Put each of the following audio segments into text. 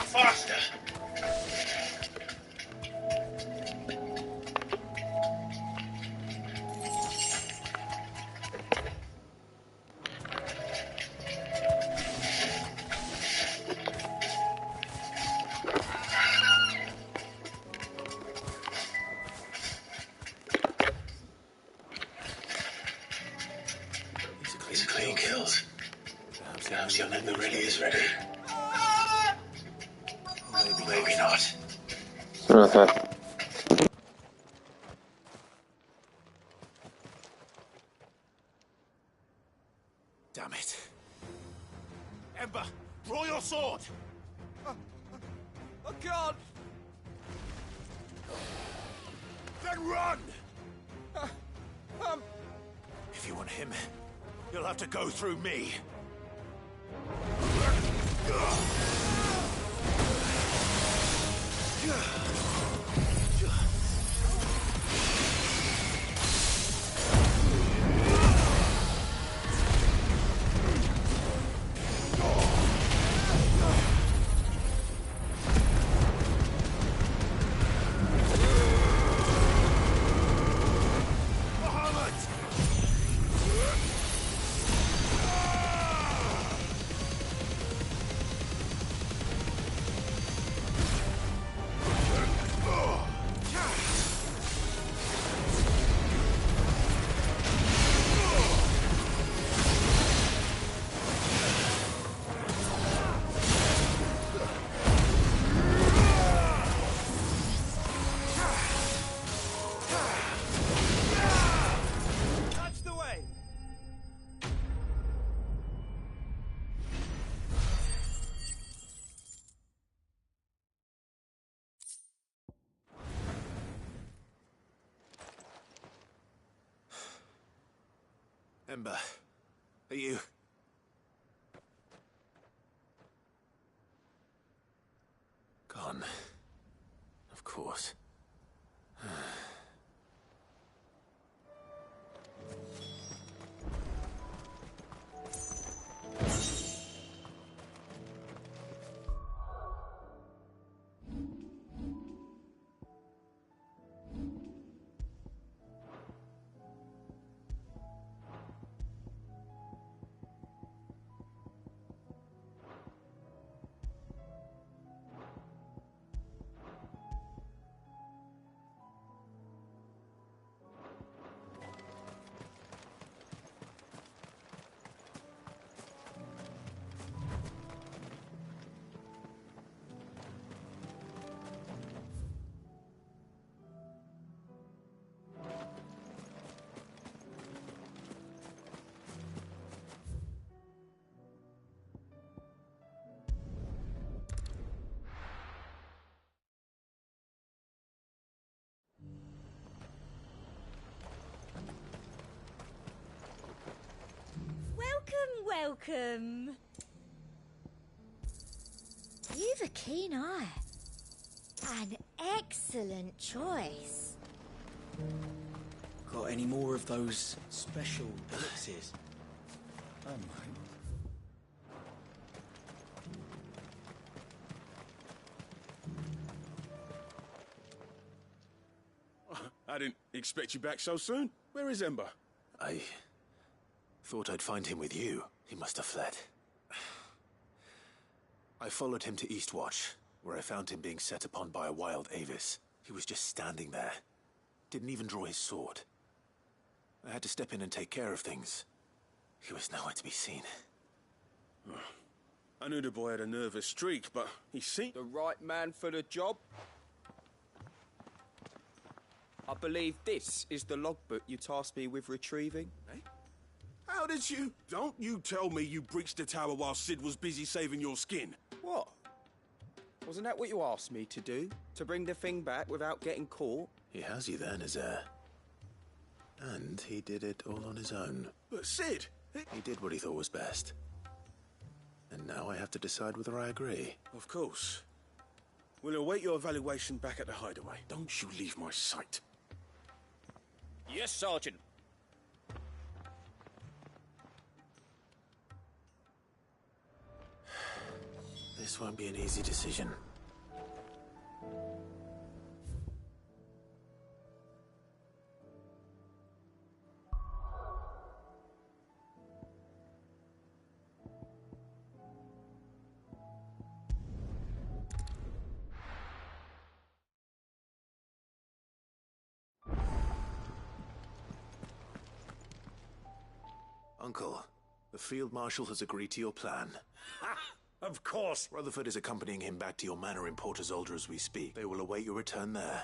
faster. It's a clean kill. Perhaps your nigga really is ready. Maybe not. Damn it. Ember, draw your sword! I can't! Then run! If you want him, you'll have to go through me. Ember, are you... gone? Of course. Welcome. You've a keen eye. An excellent choice. Got any more of those special elixirs? I didn't expect you back so soon. Where is Ember? I thought I'd find him with you. He must have fled. I followed him to Eastwatch, where I found him being set upon by a wild Avis. He was just standing there. Didn't even draw his sword. I had to step in and take care of things. He was nowhere to be seen. I knew the boy had a nervous streak, but he seemed... The right man for the job? I believe this is the logbook you tasked me with retrieving. Eh? How did you... Don't you tell me you breached the tower while Sid was busy saving your skin. What? Wasn't that what you asked me to do? To bring the thing back without getting caught? He has you then as heir. And he did it all on his own. But Sid... He did what he thought was best. And now I have to decide whether I agree. Of course. We'll await your evaluation back at the hideaway. Don't you leave my sight. Yes, Sergeant. This This won't be an easy decision. Uncle, the Field Marshal has agreed to your plan. Ha! Of course. Rutherford is accompanying him back to your manor in Port Isolde as we speak. They will await your return there.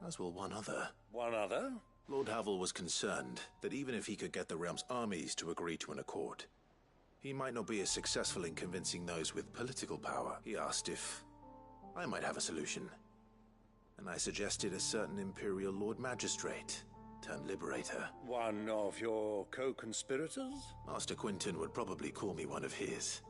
As will one other. One other? Lord Havel was concerned that even if he could get the realm's armies to agree to an accord, he might not be as successful in convincing those with political power. He asked if I might have a solution. And I suggested a certain Imperial Lord Magistrate turned Liberator. One of your co-conspirators? Master Quinton would probably call me one of his.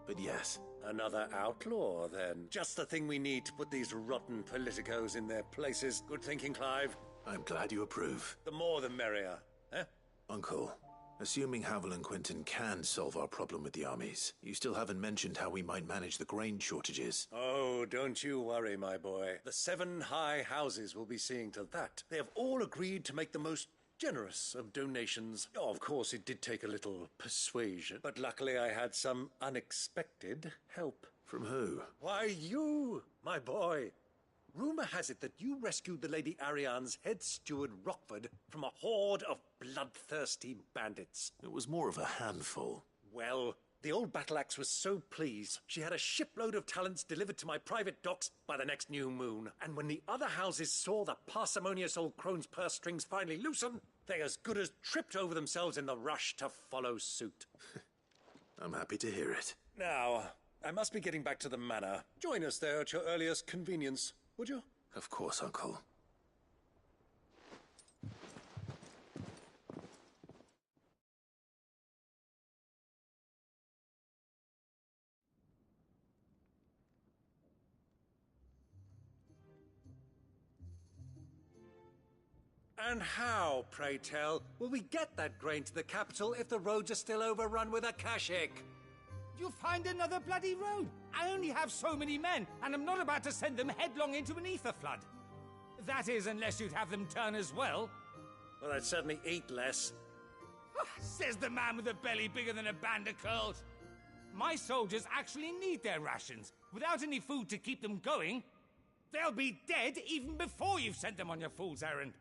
But yes. Another outlaw, then. Just the thing we need to put these rotten politicos in their places. Good thinking, Clive. I'm glad you approve. The more the merrier, eh? Uncle, assuming Havel and Quinton can solve our problem with the armies, you still haven't mentioned how we might manage the grain shortages. Oh, don't you worry, my boy. The 7 high houses will be seeing to that. They have all agreed to make the most generous of donations. Oh, of course, it did take a little persuasion, but luckily I had some unexpected help. From who? Why, you, my boy. Rumor has it that you rescued the Lady Ariane's head steward Rockford from a horde of bloodthirsty bandits. It was more of a handful. Well, the old battle axe was so pleased, she had a shipload of talents delivered to my private docks by the next new moon. And when the other houses saw the parsimonious old crone's purse strings finally loosen, they as good as tripped over themselves in the rush to follow suit. I'm happy to hear it. Now, I must be getting back to the manor. Join us there at your earliest convenience, would you? Of course, Uncle. And how, pray tell, will we get that grain to the capital if the roads are still overrun with Akashic? You'll find another bloody road. I only have so many men, and I'm not about to send them headlong into an ether flood. That is, unless you'd have them turn as well. Well, I'd certainly eat less. Says the man with a belly bigger than a band of curls. My soldiers actually need their rations. Without any food to keep them going, they'll be dead even before you've sent them on your fool's errand.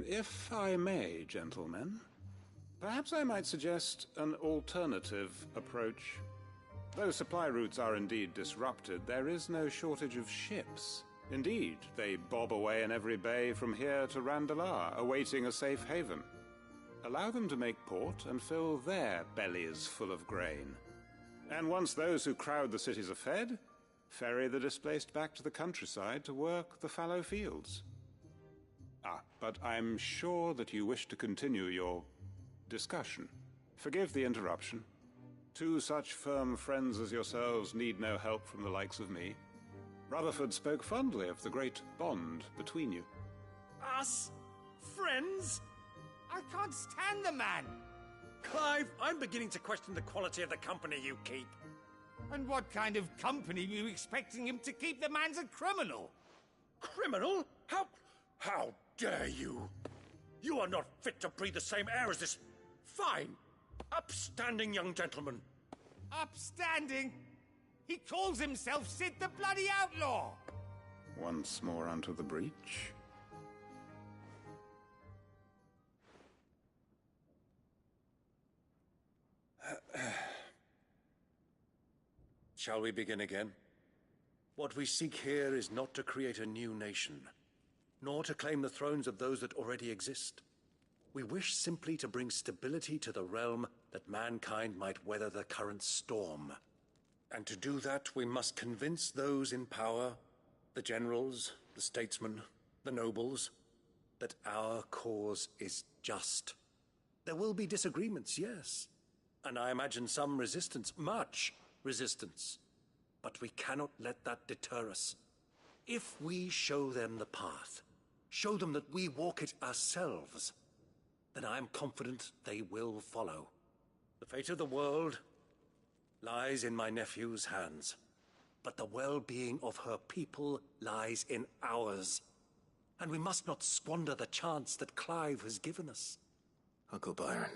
If I may, gentlemen, perhaps I might suggest an alternative approach. Though supply routes are indeed disrupted, there is no shortage of ships. Indeed, they bob away in every bay from here to Randalar, awaiting a safe haven. Allow them to make port and fill their bellies full of grain. And once those who crowd the cities are fed, ferry the displaced back to the countryside to work the fallow fields. But I'm sure that you wish to continue your discussion. Forgive the interruption. 2 such firm friends as yourselves need no help from the likes of me. Rutherford spoke fondly of the great bond between you. Us? Friends? I can't stand the man. Clive, I'm beginning to question the quality of the company you keep. And what kind of company are you expecting him to keep? The man's a criminal. Criminal? How dare you? You are not fit to breathe the same air as this fine, upstanding young gentleman. Upstanding? He calls himself Sid the Bloody Outlaw. Once more onto the breach. Shall we begin again? What we seek here is not to create a new nation, nor to claim the thrones of those that already exist. We wish simply to bring stability to the realm that mankind might weather the current storm. And to do that, we must convince those in power, the generals, the statesmen, the nobles, that our cause is just. There will be disagreements, yes, and I imagine some resistance, much resistance. But we cannot let that deter us. If we show them the path, show them that we walk it ourselves, then I am confident they will follow. The fate of the world lies in my nephew's hands. But the well-being of her people lies in ours. And we must not squander the chance that Clive has given us. Uncle Byron,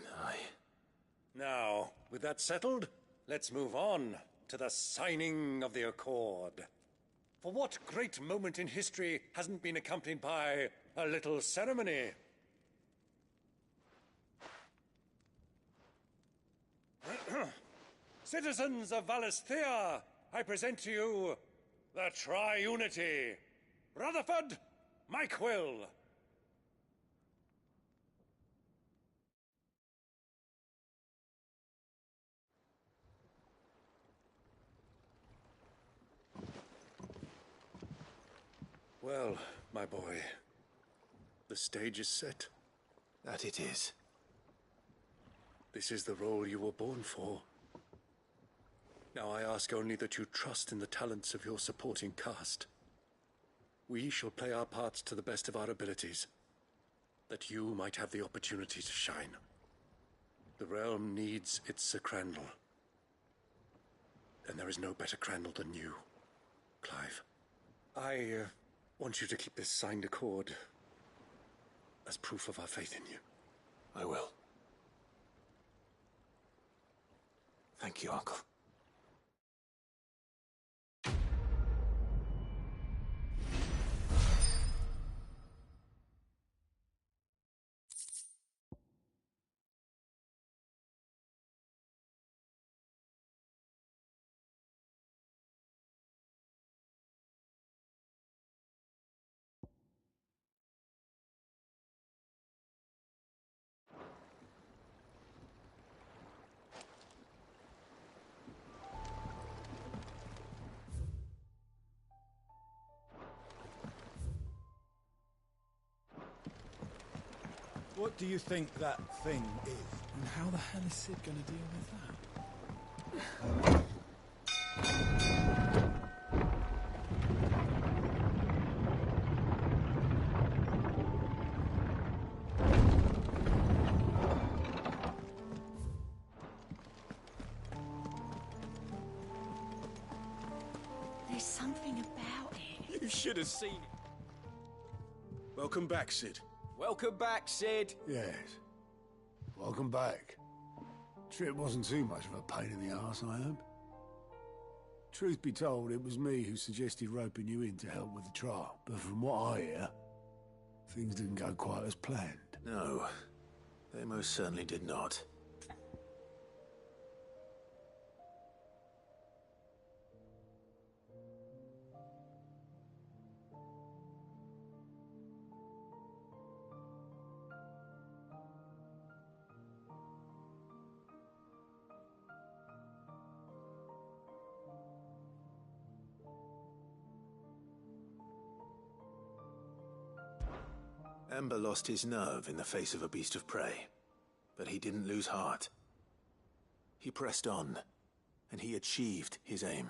Now, with that settled, let's move on to the signing of the Accord. For what great moment in history hasn't been accompanied by a little ceremony? Citizens of Valisthea, I present to you the Triunity. Rutherford, Mike Will. Well, my boy, the stage is set. that it is. This is the role you were born for. Now I ask only that you trust in the talents of your supporting cast. We shall play our parts to the best of our abilities, that you might have the opportunity to shine. The realm needs its Sir Crandall. And there is no better Crandall than you, Clive. I want you to keep this signed accord as proof of our faith in you. I will. Thank you, Uncle. What do you think that thing is? And how the hell is Sid going to deal with that? There's something about it. You should have seen it. Welcome back, Sid. Welcome back, Sid. Yes. Welcome back. Trip wasn't too much of a pain in the arse, I hope. Truth be told, it was me who suggested roping you in to help with the trial. But from what I hear, things didn't go quite as planned. No, they most certainly did not. Ember lost his nerve in the face of a beast of prey, but he didn't lose heart. He pressed on, and he achieved his aim.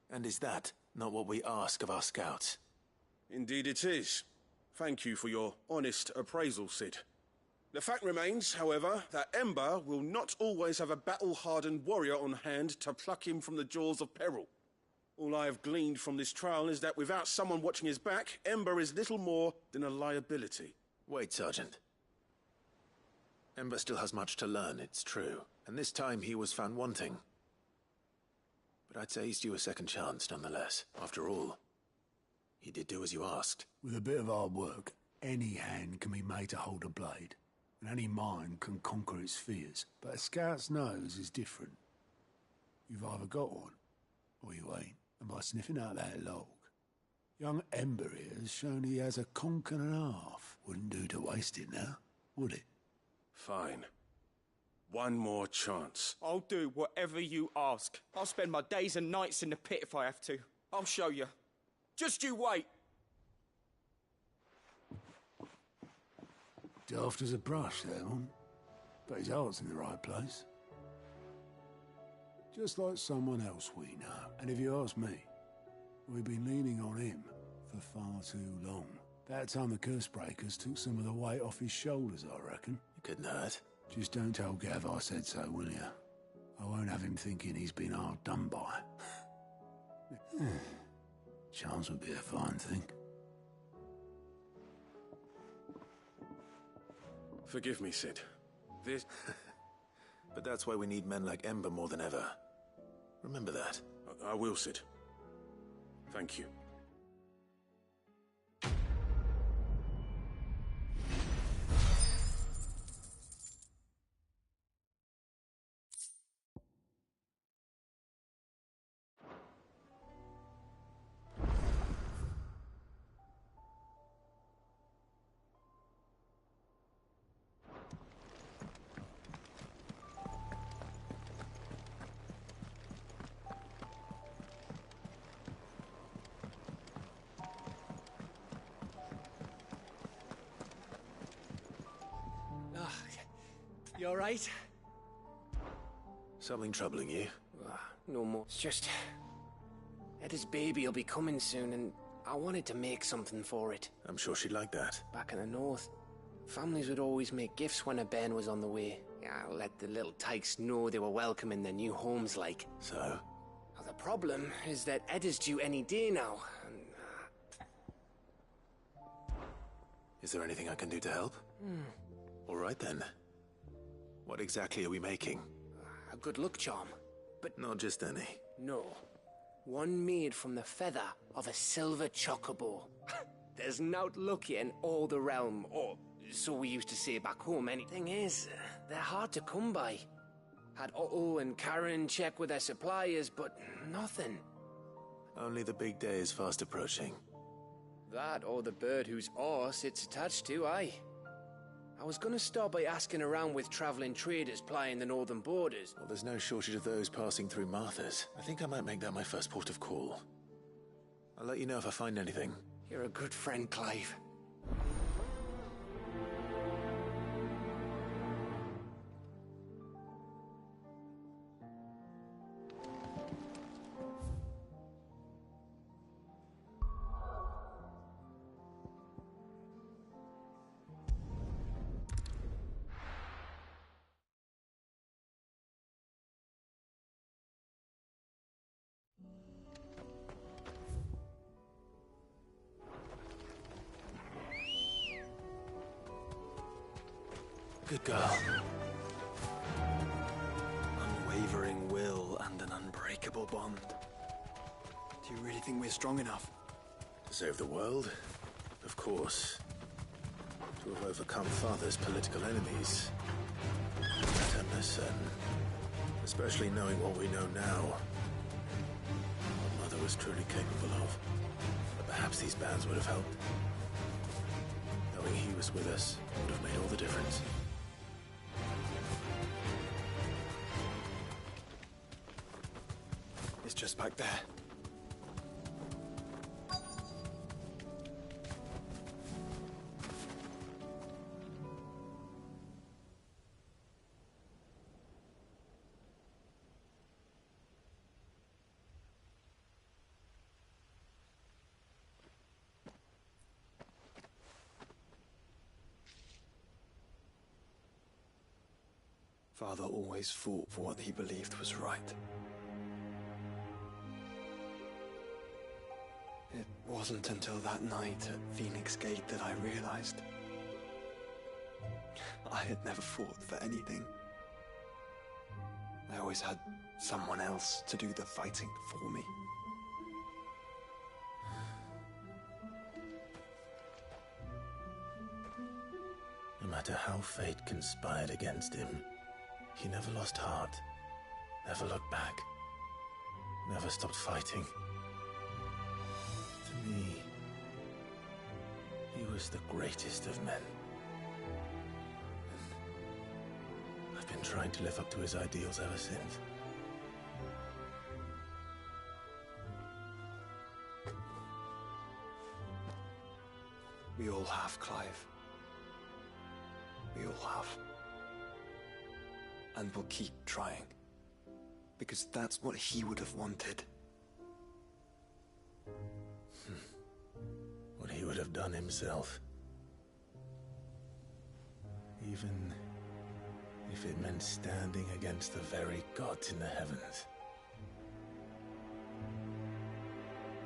And is that not what we ask of our scouts? Indeed it is. Thank you for your honest appraisal, Sid. The fact remains, however, that Ember will not always have a battle-hardened warrior on hand to pluck him from the jaws of peril. All I have gleaned from this trial is that without someone watching his back, Ember is little more than a liability. Wait, Sergeant. Ember still has much to learn, it's true. And this time he was found wanting. But I'd say he's due a second chance, nonetheless. After all, he did do as you asked. With a bit of hard work, any hand can be made to hold a blade, and any mind can conquer its fears. But a scout's nose is different. You've either got one, or you ain't. And by sniffing out that log, young Ember here has shown he has a conch and a half. Wouldn't do to waste it now, would it? Fine. One more chance. I'll do whatever you ask. I'll spend my days and nights in the pit if I have to. I'll show you. Just you wait. Daft as a brush, that one. But his heart's in the right place. Just like someone else we know. And if you ask me, we've been leaning on him for far too long. That time the curse breakers took some of the weight off his shoulders, I reckon. You couldn't hurt. Just don't tell Gav I said so, will you? I won't have him thinking he's been hard done by. Chance would be a fine thing. Forgive me, Sid. This... But that's why we need men like Ember more than ever. Remember that. I will, Sid. Thank you. You alright? Something troubling you? No more. It's just... Eda's baby will be coming soon, and I wanted to make something for it. I'm sure she'd like that. Back in the north, families would always make gifts when a bairn was on the way. Let the little tykes know they were welcome in their new homes, like. So? Well, the problem is that Eda's due any day now, and... Is there anything I can do to help? All right, then. What exactly are we making? A good luck charm. But not just any. No. One made from the feather of a silver chocobo. There's naught luckier in all the realm, or so we used to say back home. Anything is, they're hard to come by. Had Otto and Karen check with their suppliers, but nothing. Only the big day is fast approaching. That or the bird whose oar sits attached to, aye. I was gonna start by asking around with traveling traders plying the northern borders. Well, there's no shortage of those passing through Martha's. I think I might make that my first port of call. I'll let you know if I find anything. You're a good friend, Clive. Good girl. Unwavering will and an unbreakable bond. Do you really think we're strong enough? To save the world? Of course. To have overcome Father's political enemies? That I'm less certain. Especially knowing what we know now. What Mother was truly capable of. But perhaps these bands would have helped. Knowing he was with us would have made all the difference. It's just back there. Father always fought for what he believed was right. It wasn't until that night at Phoenix Gate that I realized I had never fought for anything. I always had someone else to do the fighting for me. No matter how fate conspired against him, he never lost heart, never looked back, never stopped fighting. To me, he was the greatest of men. And I've been trying to live up to his ideals ever since. We all have, Clive. We all have. And we'll keep trying. Because that's what he would have wanted. What he would have done himself. Even If it meant standing against the very gods in the heavens.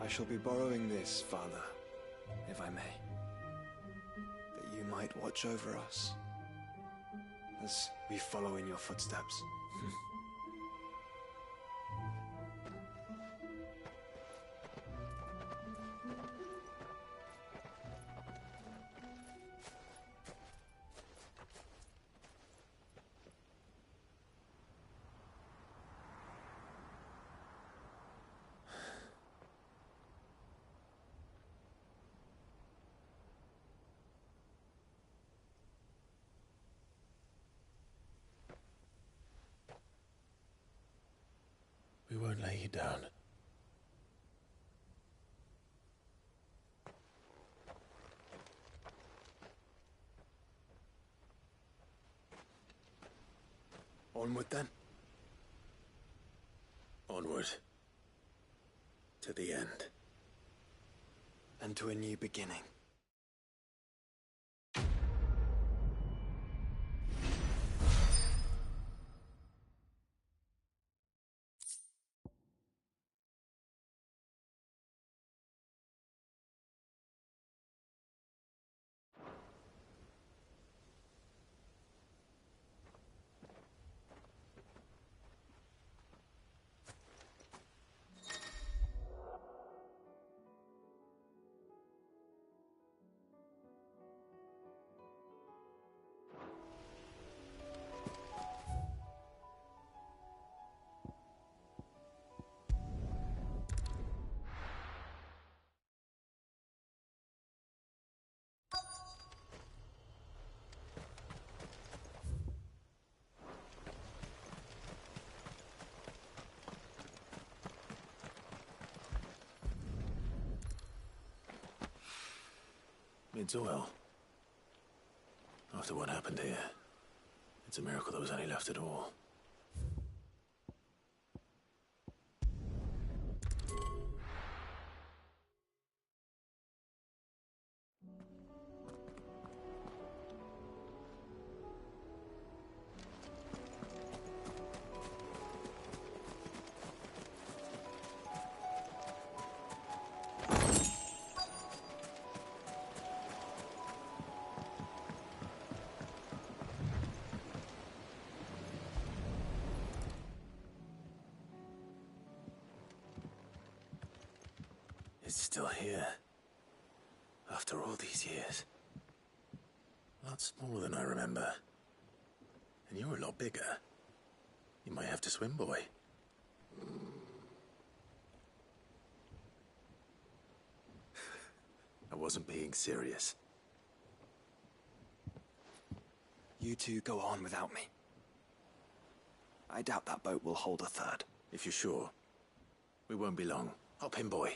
I shall be borrowing this, Father, if I may. That you might watch over us as we follow in your footsteps. We won't lay you down. Onward, then. Onward. To the end. And to a new beginning. It's well. After what happened here, it's a miracle there was any left at all. It's still here. After all these years. A lot smaller than I remember. And you're a lot bigger. You might have to swim, boy. I wasn't being serious. You two go on without me. I doubt that boat will hold a third. If you're sure. We won't be long. Hop in, boy.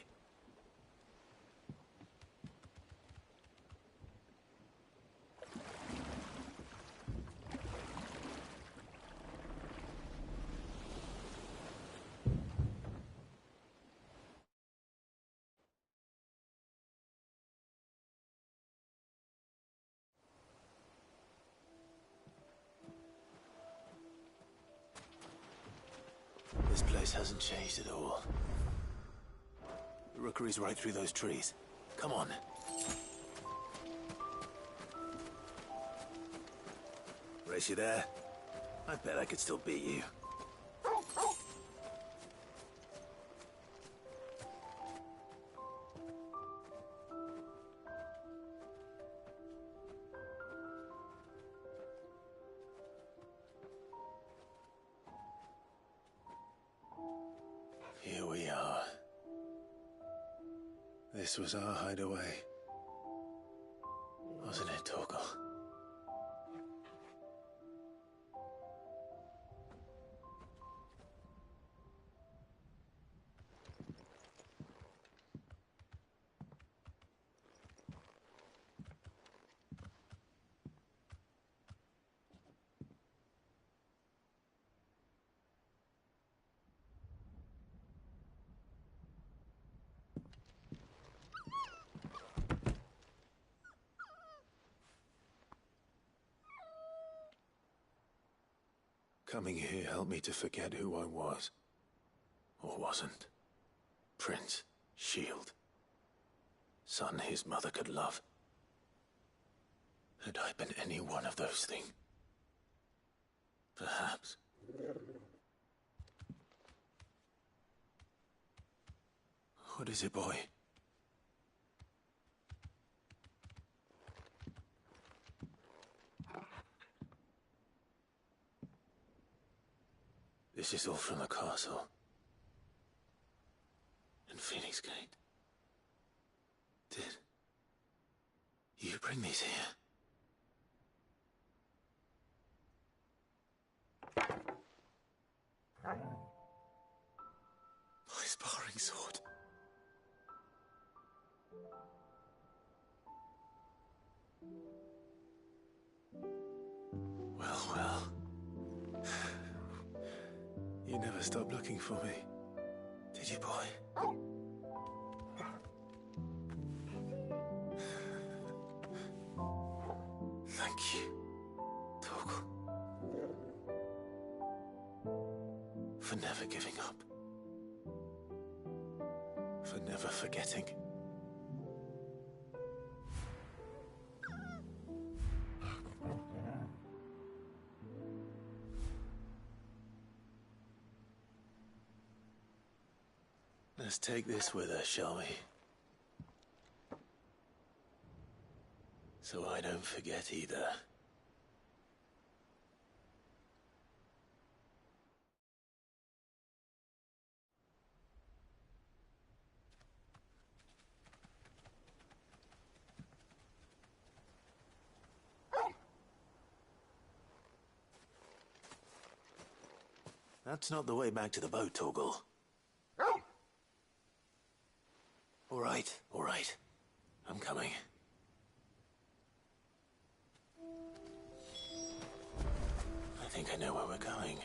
This place hasn't changed at all. The rookery's right through those trees. Come on. Race you there? I bet I could still beat you. Here we are. This was our hideaway. Wasn't it, Torgal? Coming here helped me to forget who I was. Or wasn't. Prince, shield. Son his mother could love. Had I been any one of those things? Perhaps. What is it, boy? This is all from the castle. In Phoenix Gate. Did you bring these here? My sparring sword. Well. You never stopped looking for me, did you, boy? Thank you, Torgal, for never giving up, for never forgetting. Let's take this with us, shall we? So I don't forget either. That's not the way back to the boat, Torgal. All right. I'm coming. I think I know where we're going.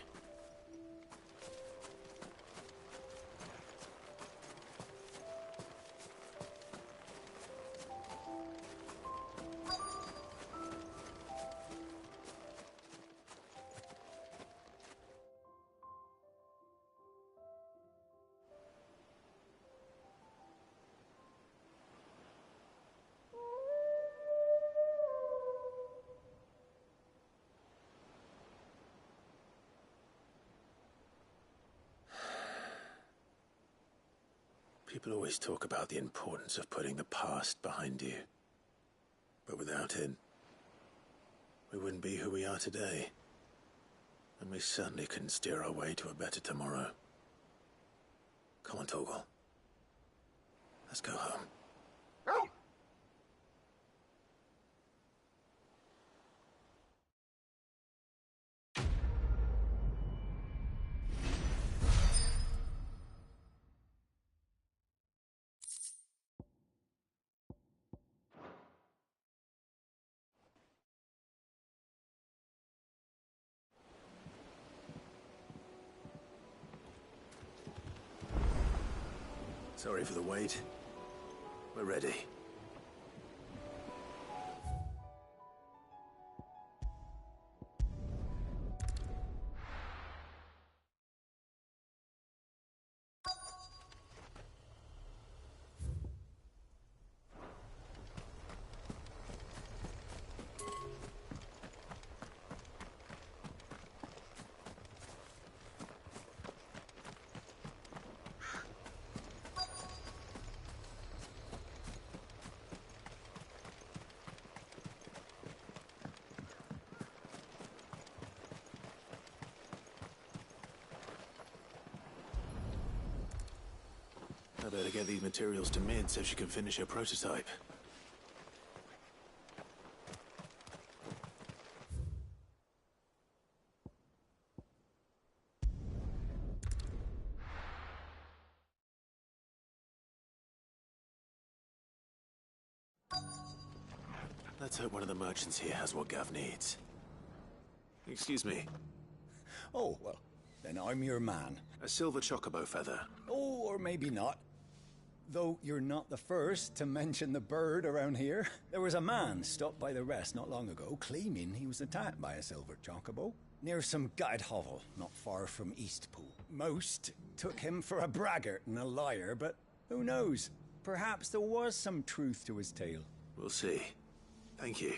People always talk about the importance of putting the past behind you. But without it, we wouldn't be who we are today. And we certainly couldn't steer our way to a better tomorrow. Come on, Torgal. Let's go home. Sorry for the wait. We're ready. I better get these materials to Mid so she can finish her prototype. Let's hope one of the merchants here has what Gav needs. Excuse me. Oh, well, then I'm your man. A silver chocobo feather. Oh, or maybe not. Though you're not the first to mention the bird around here. There was a man stopped by the rest not long ago claiming he was attacked by a silver chocobo. Near some gutted hovel, not far from Eastpool. Most took him for a braggart and a liar, but who knows? Perhaps there was some truth to his tale. We'll see. Thank you.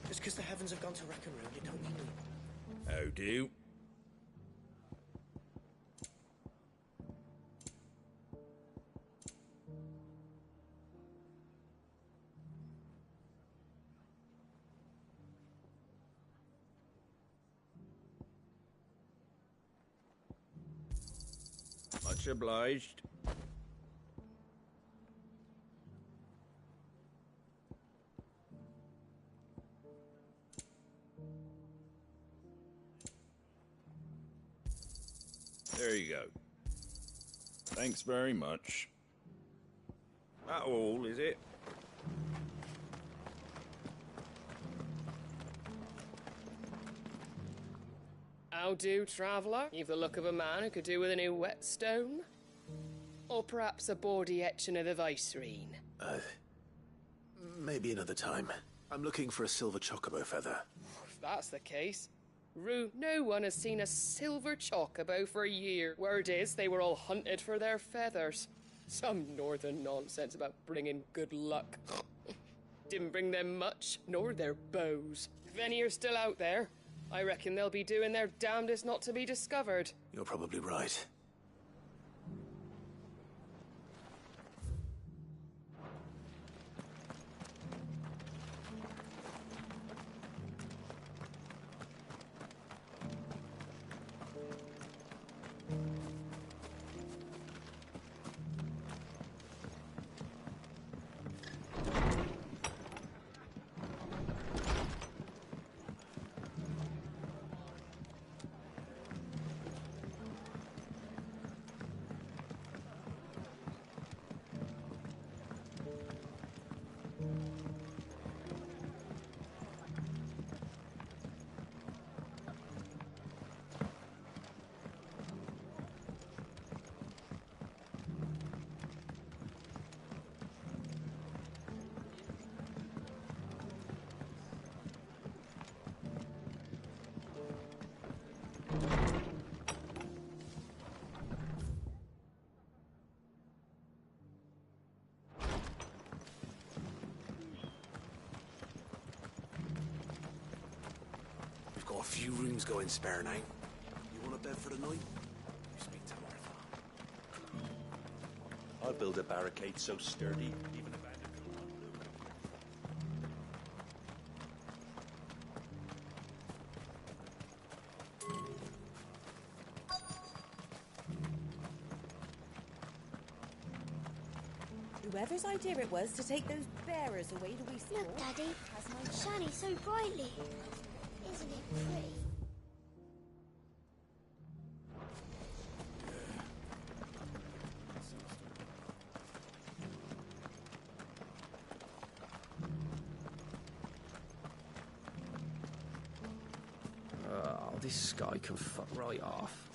Just because the heavens have gone to wreck and ruin, it don't mean we... How do? Much obliged. There you go. Thanks very much. That all, is it? How do, traveller? You've the look of a man who could do with a new whetstone. Or perhaps a bawdy etching of the Vicerine. Maybe another time. I'm looking for a silver chocobo feather. If that's the case, no one has seen a silver chocobo for a year. Word is they were all hunted for their feathers. Some northern nonsense about bringing good luck. Didn't bring them much, nor their bows. If any are still out there, I reckon they'll be doing their damnedest not to be discovered. You're probably right. We've got a few rooms going spare now. You want a bed for the night? You speak to Martha. I'll build a barricade so sturdy, even a bandit will not look. Whoever's idea it was to take those bearers away to Eastpool. Look, Daddy, it shines so brightly. Isn't it pretty? Oh, this guy can fuck right off.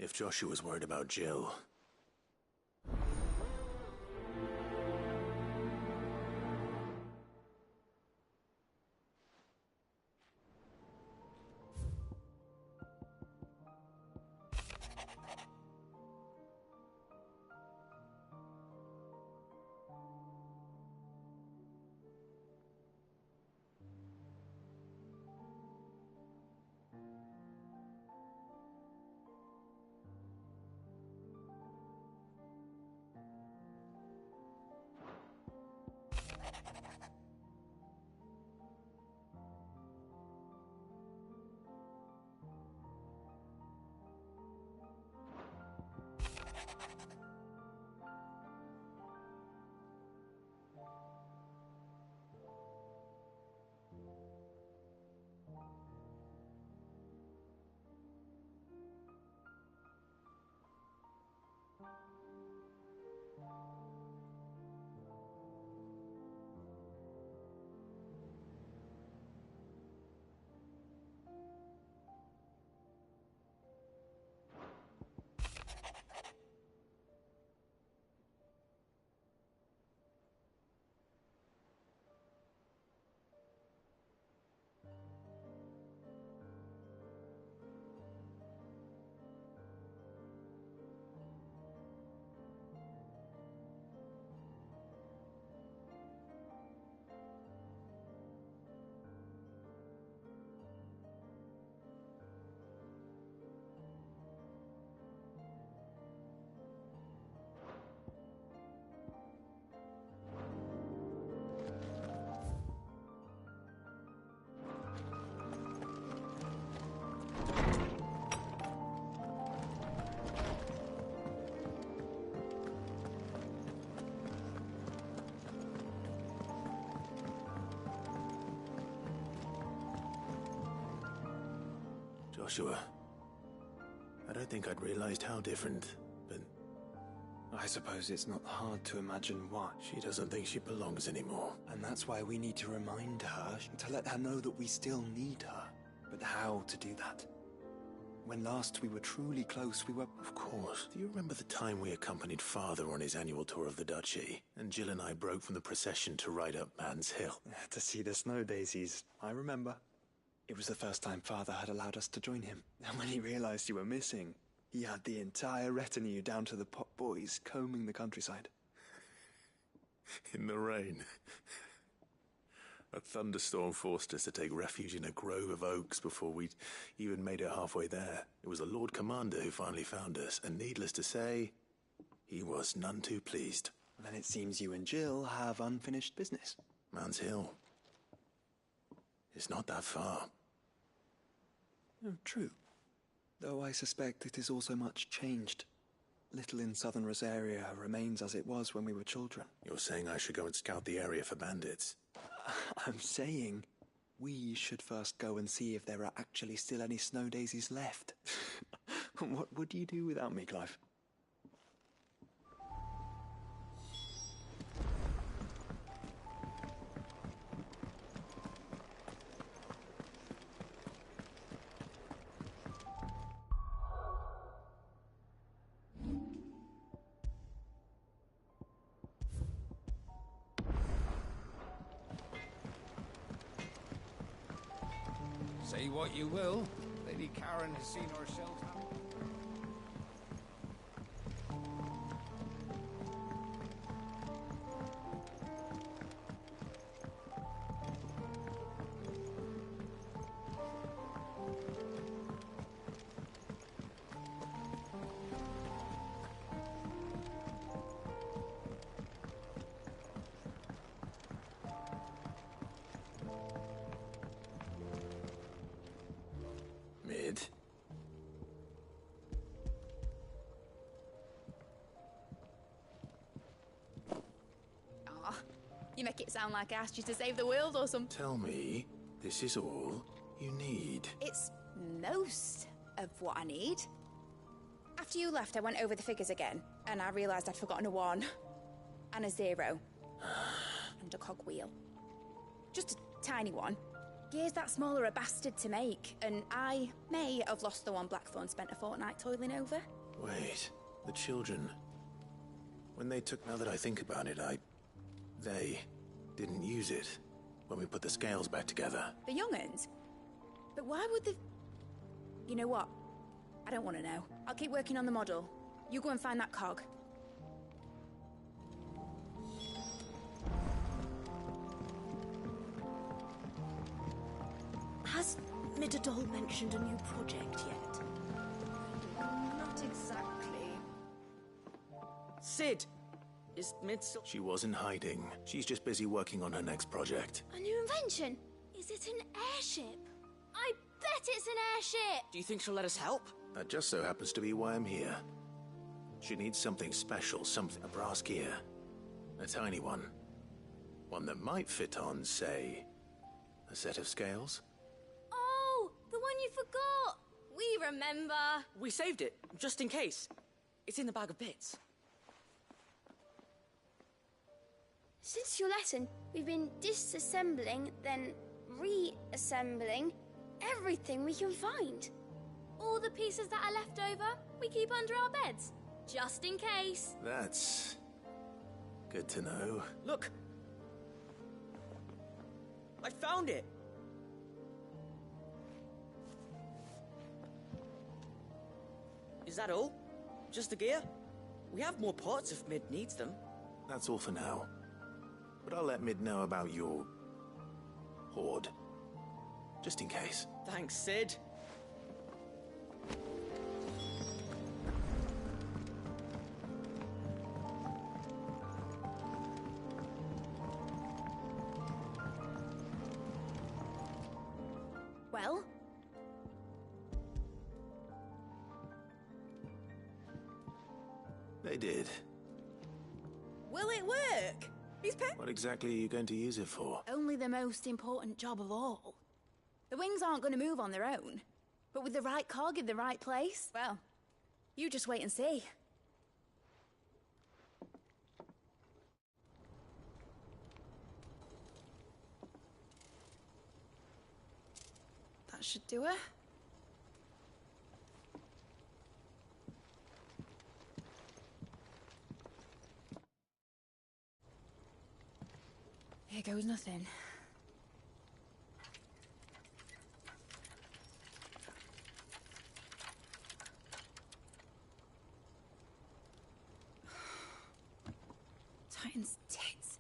If Joshua's worried about Jill... Joshua, I don't think I'd realized how different, but... I suppose it's not hard to imagine why. She doesn't think she belongs anymore. And that's why we need to remind her, to let her know that we still need her. But how to do that? When last we were truly close, we were... Of course. Do you remember the time we accompanied Father on his annual tour of the Duchy, and Jill and I broke from the procession to ride up Man's Hill? To see the snow daisies, I remember. It was the first time Father had allowed us to join him. And when he realized you were missing, he had the entire retinue down to the pot boys combing the countryside. In the rain. A thunderstorm forced us to take refuge in a grove of oaks before we'd even made it halfway there. It was the Lord Commander who finally found us, and needless to say, he was none too pleased. Then it seems you and Jill have unfinished business. Man's Hill. It's not that far. Oh, true. Though I suspect it is also much changed. Little in southern Rosaria remains as it was when we were children. You're saying I should go and scout the area for bandits? I'm saying we should first go and see if there are actually still any snow daisies left. What would you do without me, Clive? Say what you will, Lady Karen has seen herself happy. Mid. Aw, you make it sound like I asked you to save the world or something. Tell me, this is all you need. It's most of what I need. After you left, I went over the figures again, and I realised I'd forgotten a 1 and a 0 and a cogwheel. Just a tiny one. Gears that small are a bastard to make, and I may have lost the one Blackthorn spent a fortnight toiling over. Wait, the children. When they took... Now that I think about it, they didn't use it when we put the scales back together. The young'uns? But why would the... You know what? I don't want to know. I'll keep working on the model. You go and find that cog. Has Midadol mentioned a new project yet? Not exactly. Sid! Is Mid still... She wasn't hiding. She's just busy working on her next project. A new invention? Is it an airship? I bet it's an airship! Do you think she'll let us help? That just so happens to be why I'm here. She needs something special, something... A brass gear. A tiny one. One that might fit on, say, a set of scales? Oh, the one you forgot! We remember! We saved it, just in case. It's in the bag of bits. Since your lesson, we've been disassembling, then reassembling everything we can find. All the pieces that are left over, we keep under our beds, just in case. That's... good to know. Look! I found it! Is that all? Just the gear? We have more parts if Mid needs them. That's all for now. But I'll let Mid know about your... hoard. Just in case. Thanks, Sid. Well? They did. Will it work? What exactly are you going to use it for? Only the most important job of all. The wings aren't going to move on their own. But with the right cog in the right place, well, you just wait and see. That should do it. Here goes nothing. Titan's tits.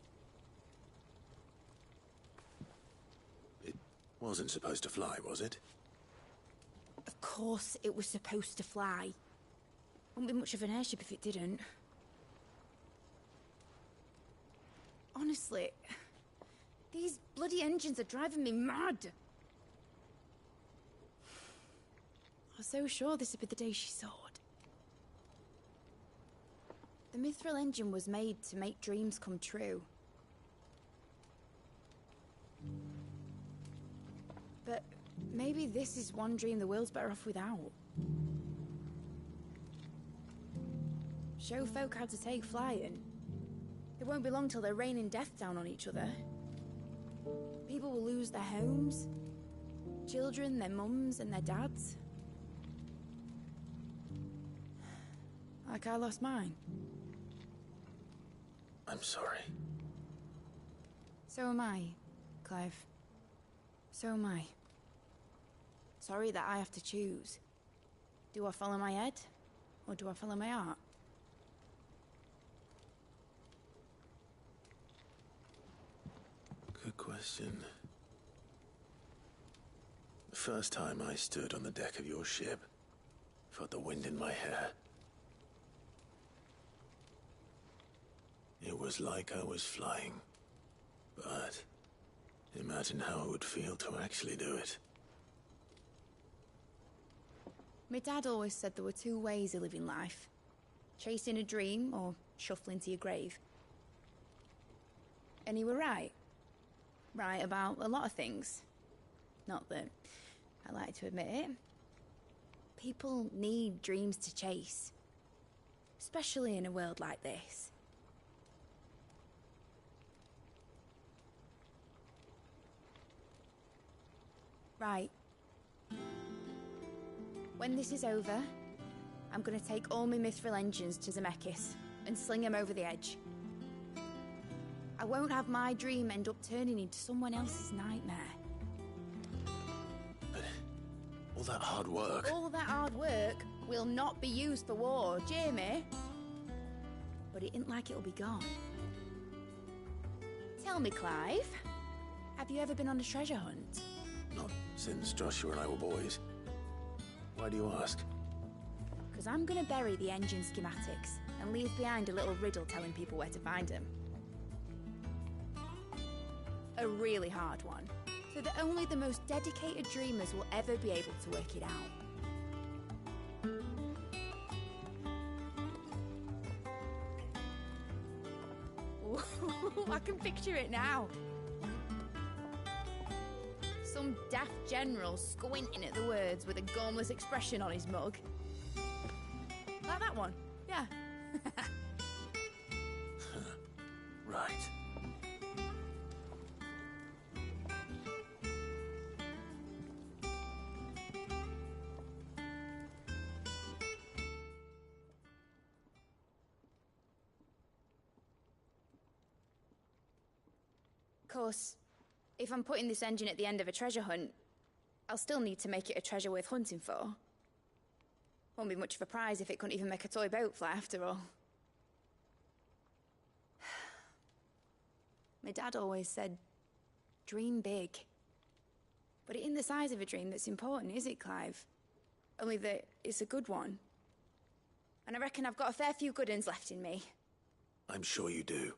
It wasn't supposed to fly, was it? Of course it was supposed to fly. Wouldn't be much of an airship if it didn't. Honestly, these bloody engines are driving me mad. I was so sure this would be the day she soared. The Mithril engine was made to make dreams come true. But maybe this is one dream the world's better off without. Show folk how to take flying. It won't be long till they're raining death down on each other. People will lose their homes. Children, their mums and their dads. Like I lost mine. I'm sorry. So am I, Clive. So am I. Sorry that I have to choose. Do I follow my head? Or do I follow my heart? Good question. The first time I stood on the deck of your ship, felt the wind in my hair. It was like I was flying. But imagine how it would feel to actually do it. My dad always said there were two ways of living life. Chasing a dream or shuffling to your grave. And he were right. Right about a lot of things. Not that I like to admit it. People need dreams to chase. Especially in a world like this. Right. When this is over, I'm gonna take all my mithril engines to Zemeckis and sling him over the edge. I won't have my dream end up turning into someone else's nightmare. But all that hard work... All that hard work will not be used for war, Jamie. But it ain't like it'll be gone. Tell me, Clive, have you ever been on a treasure hunt? Not since Joshua and I were boys. Why do you ask? Because I'm gonna bury the engine schematics and leave behind a little riddle telling people where to find them. A really hard one, so that only the most dedicated dreamers will ever be able to work it out. Ooh, I can picture it now. Some daft general squinting at the words with a gormless expression on his mug. Like that one, yeah. Right. Of course, if I'm putting this engine at the end of a treasure hunt, I'll still need to make it a treasure worth hunting for. Won't be much of a prize if it couldn't even make a toy boat fly after all. My dad always said, dream big. But it ain't the size of a dream that's important, is it, Clive? Only that it's a good one. And I reckon I've got a fair few good uns left in me. I'm sure you do.